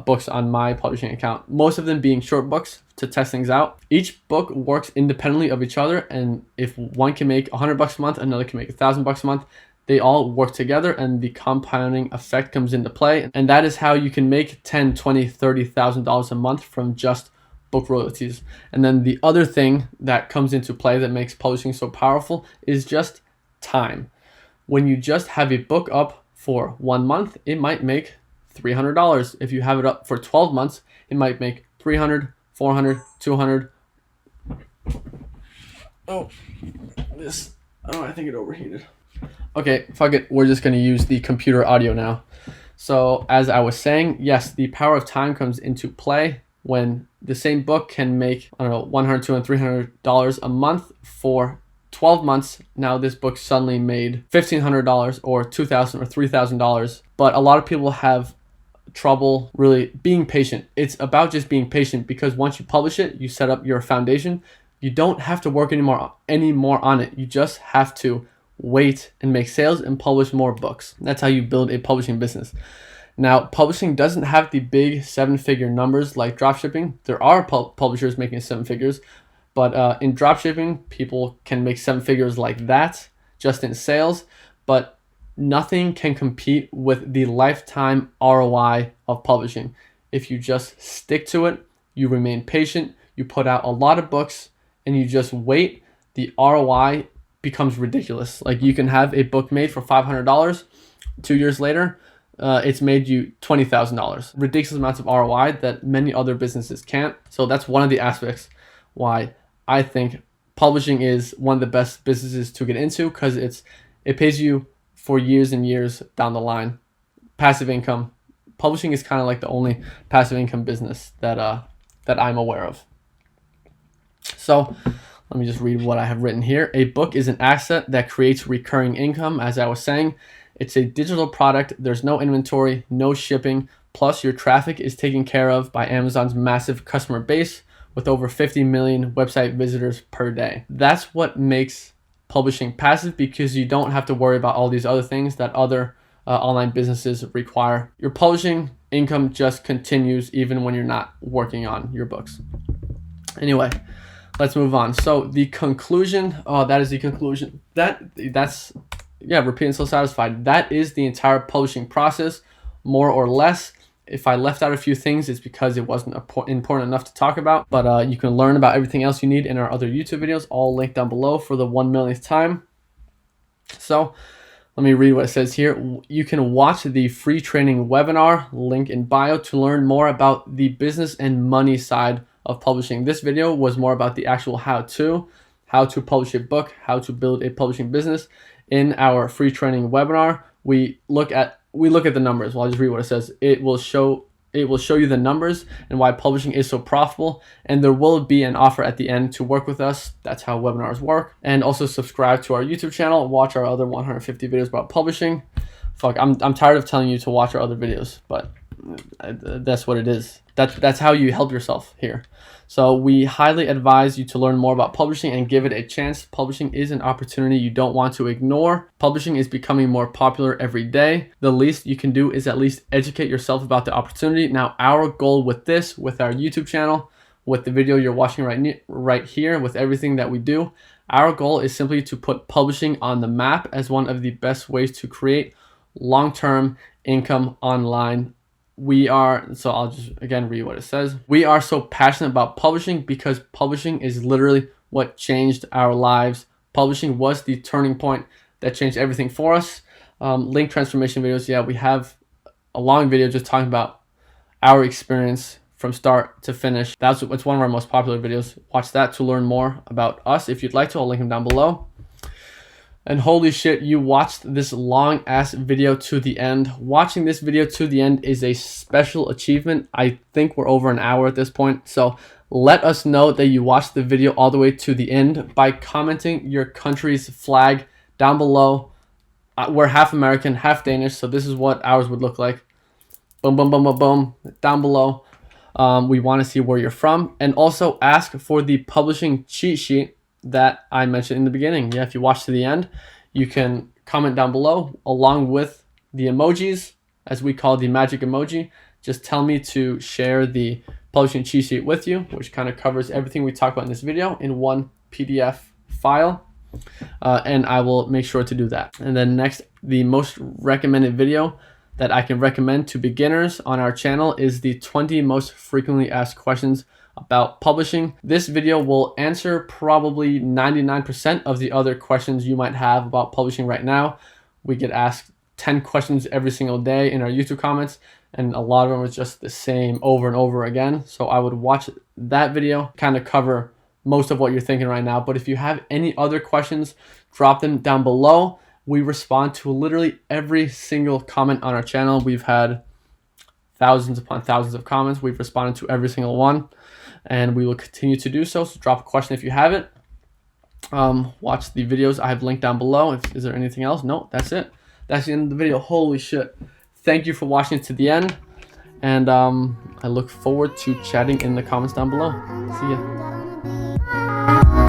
books on my publishing account, most of them being short books to test things out. Each book works independently of each other, and if one can make $100 a month, another can make $1,000 a month. They all work together, and the compounding effect comes into play, and that is how you can make $10,000, $20,000, $30,000 a month from just book royalties. And then the other thing that comes into play that makes publishing so powerful is just time. When you just have a book up for 1 month, it might make $300. If you have it up for 12 months, it might make $300, $400, $200. Oh, I think it overheated. Okay, fuck it. We're just going to use the computer audio now. So as I was saying, yes, the power of time comes into play when the same book can make, I don't know, $100, $200, $300 a month for 12 months. Now this book suddenly made $1,500 or $2,000 or $3,000. But a lot of people have trouble really being patient. It's about just being patient, because once you publish it, you set up your foundation. You don't have to work anymore on it. You just have to wait and make sales and publish more books. That's how you build a publishing business. Now, publishing doesn't have the big 7-figure numbers like dropshipping. There are publishers making 7 figures, but in dropshipping, people can make 7 figures like that just in sales, but nothing can compete with the lifetime ROI of publishing. If you just stick to it, you remain patient, you put out a lot of books, and you just wait, the ROI becomes ridiculous. Like, you can have a book made for $500, 2 years later, it's made you $20,000. Ridiculous amounts of ROI that many other businesses can't. So that's one of the aspects why I think publishing is one of the best businesses to get into, because it pays you for years and years down the line. Passive income. Publishing is kind of like the only passive income business that I'm aware of. So let me just read what I have written here. A book is an asset that creates recurring income. As I was saying, it's a digital product. There's no inventory, no shipping. Plus, your traffic is taken care of by Amazon's massive customer base with over 50 million website visitors per day. That's what makes publishing passive, because you don't have to worry about all these other things that other online businesses require. Your publishing income just continues even when you're not working on your books. Anyway, let's move on. So the conclusion, that is the conclusion. That's repeat until satisfied. That is the entire publishing process, more or less. If I left out a few things, it's because it wasn't important enough to talk about. But you can learn about everything else you need in our other YouTube videos, all linked down below for the 1 millionth time. So let me read what it says here. You can watch the free training webinar, link in bio, to learn more about the business and money side of publishing. This video was more about the actual how to publish a book, how to build a publishing business. In our free training webinar, we look at the numbers. Well, I'll just read what it says. It will show you the numbers and why publishing is so profitable, and there will be an offer at the end to work with us. That's how webinars work. And also subscribe to our YouTube channel, watch our other 150 videos about publishing. I'm tired of telling you to watch our other videos, but that's what it is. That's how you help yourself here. So we highly advise you to learn more about publishing and give it a chance. Publishing is an opportunity you don't want to ignore. Publishing is becoming more popular every day. The least you can do is at least educate yourself about the opportunity. Now, our goal with this, with our YouTube channel, with the video you're watching right here, with everything that we do, our goal is simply to put publishing on the map as one of the best ways to create long-term income online. I'll just again read what it says. We are so passionate about publishing because publishing is literally what changed our lives. Publishing was the turning point that changed everything for us. Link transformation videos. Yeah, we have a long video just talking about our experience from start to finish. It's one of our most popular videos. Watch that to learn more about us. If you'd like to, I'll link them down below. And holy shit, you watched this long ass video to the end. Watching this video to the end is a special achievement. I think we're over an hour at this point. So let us know that you watched the video all the way to the end by commenting your country's flag down below. We're half American, half Danish, so this is what ours would look like. Boom, boom, boom, boom, boom, down below. We want to see where you're from. And also ask for the publishing cheat sheet that I mentioned in the beginning. Yeah, if you watch to the end, you can comment down below along with the emojis, as we call the magic emoji. Just tell me to share the publishing cheat sheet with you, which kind of covers everything we talked about in this video in one PDF file. And I will make sure to do that. And then next, the most recommended video that I can recommend to beginners on our channel is the 20 most frequently asked questions about publishing. This video will answer probably 99% of the other questions you might have about publishing right now. We get asked 10 questions every single day in our YouTube comments, and a lot of them are just the same over and over again. So I would watch that video, kind of cover most of what you're thinking right now. But if you have any other questions, drop them down below. We respond to literally every single comment on our channel. We've had thousands upon thousands of comments. We've responded to every single one, and we will continue to do so. So drop a question if you have it. Watch the videos I have linked down below. Is there anything else? No, that's it. That's the end of the video. Holy shit. Thank you for watching it to the end. And I look forward to chatting in the comments down below. See ya.